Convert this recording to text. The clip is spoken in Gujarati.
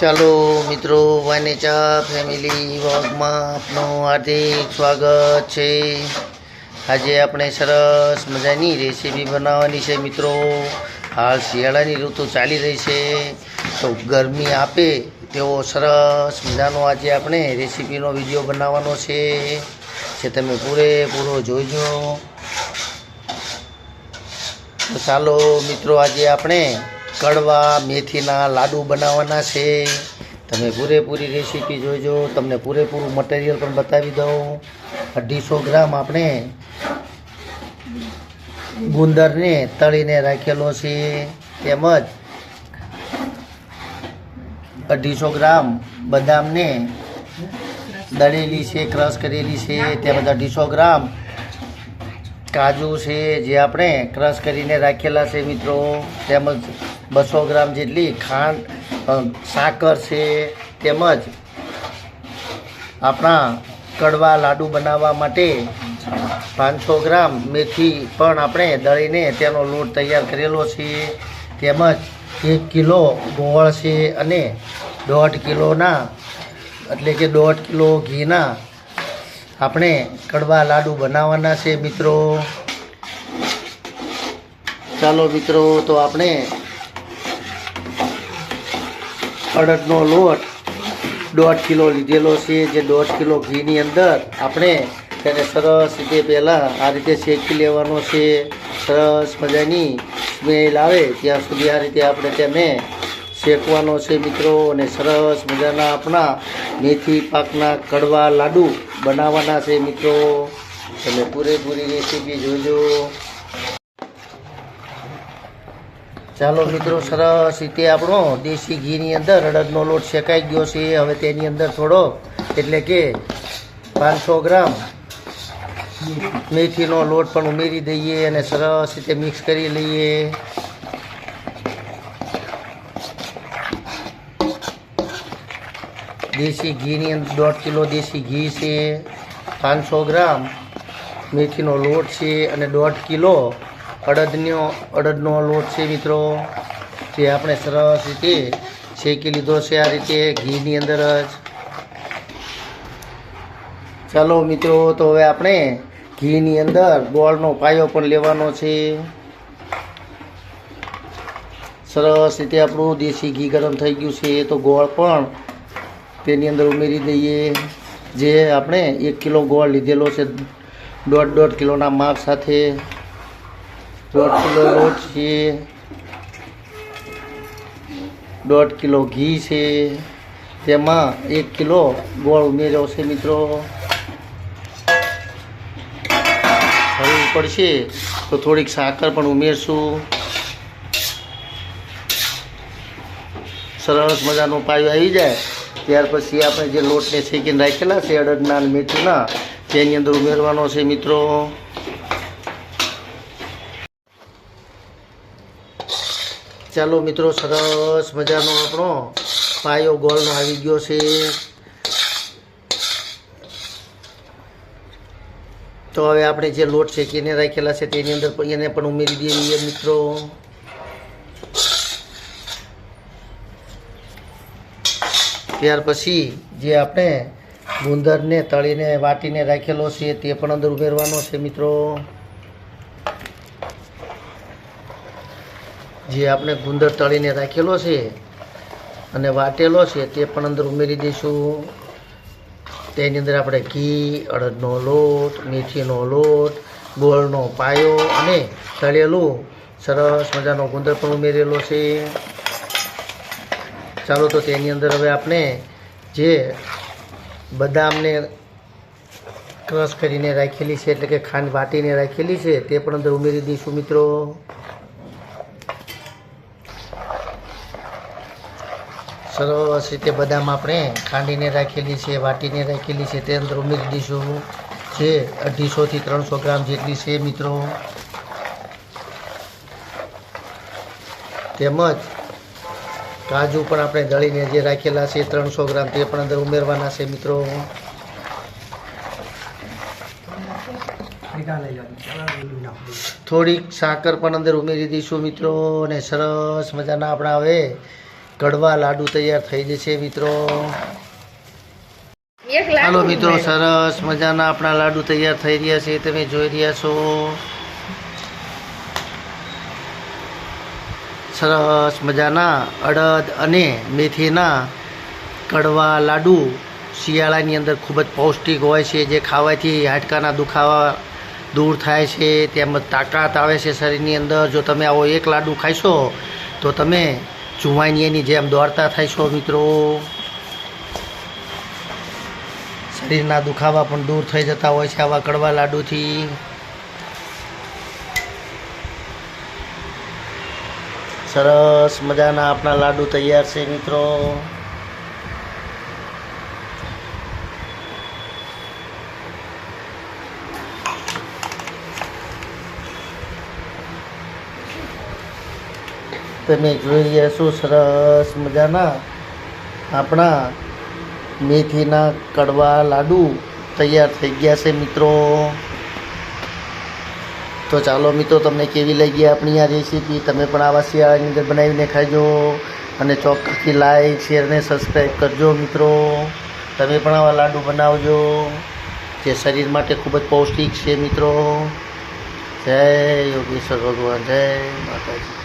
ચાલો મિત્રો, વાનેચા ફેમિલી વ્લોગમાં આપનું હાર્દિક સ્વાગત છે। આજે આપણે સરસ મજાની રેસીપી બનાવવાની છે મિત્રો। હાલ શિયાળાની ઋતુ ચાલી રહી છે, તો ગરમી આપે તેવો સરસ મજાનો આજે આપણે રેસીપીનો વિડીયો બનાવવાનો છે, જે તમે પૂરેપૂરો જોઈજો। તો ચાલો મિત્રો, આજે આપણે કડવા મેથીના લાડુ બનાવવાના છે। તમે પૂરેપૂરી રેસીપી જોઈજો, તમને પૂરેપૂરું મટીરિયલ પણ બતાવી દઉં। 250 ગ્રામ આપણે ગુંદરને તળીને રાખેલો છે, તેમજ 250 ગ્રામ બદામને દળેલી છે, ક્રશ કરેલી છે, તેમજ 250 ગ્રામ કાજુ છે, જે આપણે ક્રશ કરીને રાખેલા છે મિત્રો। તેમજ 200 ગ્રામ જેટલી ખાંડ સાકર છે, તેમજ આપણા કડવા લાડુ બનાવવા માટે 500 ગ્રામ મેથી પણ આપણે દળીને તેનો લોટ તૈયાર કરેલો છે, તેમજ 1 કિલો ગોળ છે અને 1.5 કિલોના એટલે કે 1.5 કિલો ઘીના આપણે કડવા લાડુ બનાવવાના છે મિત્રો। ચાલો મિત્રો, તો આપણે અડદનો લોટ 1.5 કિલો લીધેલો છે, જે 1.5 કિલો ઘીની અંદર આપણે તેને સરસ રીતે પહેલાં આ રીતે શેકી લેવાનો છે। સરસ મજાની સ્મેલ આવે ત્યાં સુધી આ રીતે આપણે તેને શેકવાનો છે મિત્રો, અને સરસ મજાના આપણા મેથી પાકના કડવા લાડુ બનાવવાના છે મિત્રો। તમે પૂરેપૂરી રેસીપી જોજો। ચાલો મિત્રો, સરસ રીતે આપણો દેશી ઘીની અંદર અડદનો લોટ શેકાઈ ગયો છે। હવે તેની અંદર થોડો એટલે કે 500 ગ્રામ મેથીનો લોટ પણ ઉમેરી દઈએ અને સરસ રીતે મિક્સ કરી લઈએ। દેશી ઘીની અંદર 1.5 કિલો દેશી ઘી છે, 500 ગ્રામ મેથીનો લોટ છે અને 1.5 કિલો અડદનો લોટ છે મિત્રો, જે આપણે સરસ રીતે શેકી લીધો છે આ રીતે ઘીની અંદર જ। ચાલો મિત્રો, તો હવે આપણે ઘીની અંદર ગોળનો પાયો પણ લેવાનો છે। સરસ રીતે આપણું દેશી ઘી ગરમ થઈ ગયું છે, તો ગોળ પણ તેની અંદર ઉમેરી દઈએ। જે આપણે 1 કિલો ગોળ લીધેલો છે, 1.5 કિલોના માપ સાથે 1.5 કિલો લોટ છે, 1.5 કિલો ઘી છે, તેમાં 1 કિલો ગોળ ઉમેર્યો છે મિત્રો। જરૂર પડશે તો થોડીક સાકર પણ ઉમેરશું। સરસ મજાનો પાયો આવી જાય ત્યાર પછી આપણે જે લોટને શેકીને રાખેલા છે અડદના અને મેથીના, તેની અંદર ઉમેરવાનો છે મિત્રો। ચાલો મિત્રો, સરસ મજાનો આપણો પાયો ગોળનો આવી ગયો છે। તો હવે આપણે જે લોટ શેકીને રાખેલા છે તેની અંદર એને પણ ઉમેરી દઈએ મિત્રો। ત્યાર પછી જે આપણે ગુંદરને તળીને વાટીને રાખેલો છે તે પણ અંદર ઉમેરવાનો છે મિત્રો। જે આપણે ગુંદર તળીને રાખેલો છે અને વાટેલો છે તે પણ અંદર ઉમેરી દઈશું। તેની અંદર આપણે ઘી, અડદનો લોટ, મેથીનો લોટ, ગોળનો પાયો અને તળેલું સરસ મજાનો ગુંદર પણ ઉમેરેલો છે। ચાલો, તો તેની અંદર હવે આપણે જે બદામને ક્રશ કરીને રાખેલી છે એટલે કે ખાંડ વાટીને રાખેલી છે તે પણ અંદર ઉમેરી દઈશું મિત્રો। સરસ રીતે બદામ આપણે ખાંડીને રાખેલી છે, વાટીને રાખેલી છે તે અંદર ઉમેરી દઈશું, જે 250 થી 300 ગ્રામ જેટલી છે મિત્રો। તેમજ કાજુ પણ આપણે દળીને જે રાખેલા છે 300 ગ્રામ તે પણ અંદર ઉમેરવાના છે મિત્રો। થોડીક સાકર પણ અંદર ઉમેરી દઈશું મિત્રો, અને સરસ મજાના આપણા હવે કડવા લાડુ તૈયાર થઈ જશે મિત્રો. ચાલો મિત્રો, સરસ મજાના આપણા લાડુ તૈયાર થઈ રહ્યા છે, તમે જોઈ રહ્યા છો. સરસ મજાના અડદ અને મેથીના કડવા લાડુ શિયાળાની અંદર ખૂબ જ પૌષ્ટિક હોય છે, જે ખાવાથી હાડકાના દુખાવા દૂર થાય છે, તેમજ તાકાત આવે છે શરીરની અંદર. જો તમે આવો એક લાડુ ખાશો તો તમે જુવાનિયાની જેમ દોડતા થશો મિત્રો. શરીરના દુખાવા પણ દૂર થઈ જતા હોય છે આવા કડવા લાડુથી. સરસ મજાના આપણા લાડુ તૈયાર છે મિત્રો. તમે જોઈ રહ્યા છો સરસ મજાના આપણા મેથીના કડવા લાડુ તૈયાર થઈ ગયા છે મિત્રો. તો ચાલો મિત્રો, તમને કેવી લાગી આપણી આ રેસીપી? તમે પણ આવા શિયાળાની અંદર બનાવીને ખાજો અને ચોક્કસથી લાઈક, શેર અને સબસ્ક્રાઈબ કરજો મિત્રો. તમે પણ આવા લાડુ બનાવજો, જે શરીર માટે ખૂબ જ પૌષ્ટિક છે મિત્રો. જય યોગેશ્વર ભગવાન, જય માતાજી.